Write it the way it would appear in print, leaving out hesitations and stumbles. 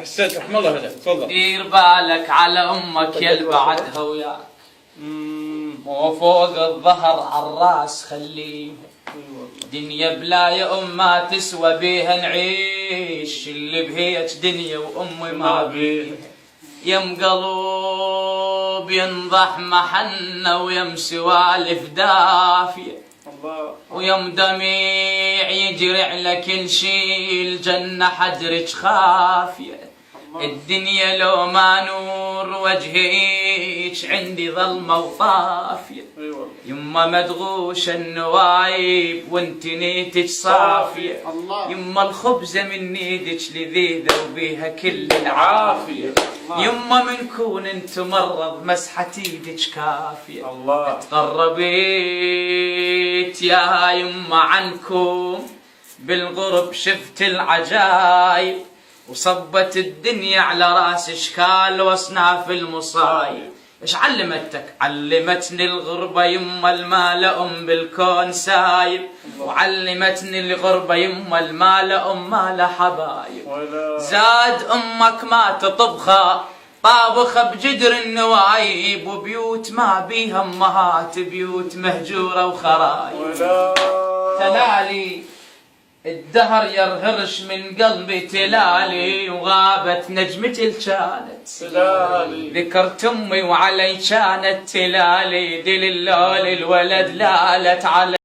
حسيت رحم الله عليك. تفضل. دير بالك على امك يا بعدها وياك، مو فوق الظهر عالراس خليه. دنيا بلا يا ام ما تسوى بيها نعيش، اللي بهيج دنيا وامي ما بيها. يم قلوب ينضح محنة ويم سوالف دافية، ويم دميع يجري على كل شي، الجنة حجرك خافية. الدنيا لو ما نور وجهيك عندي ظلمة وطافية. يما مدغوشة النوايب وانت نيتك صافية، يما الخبزة من ايدك لذيذة وبيها كل العافية. يما من كون انت مرض مسحة ايدك كافية. تقربيت يا يما عنكم بالغرب شفت العجايب، وصبت الدنيا على راس اشكال واصناف المصايب. ايش علمتك؟ علمتني الغربة يما المال ام بالكون سايب، وعلمتني الغربة يما المال ام مال حبايب. زاد امك ما تطبخها طابخة بجدر النوايب، وبيوت ما بيها امهات بيوت مهجورة وخرايب. تلالي الدهر يرهرش من قلبي تلالي، وغابت نجمتي الكانت ذكرت امي وعلي كانت تلالي. دل اللول الولد لالت علي.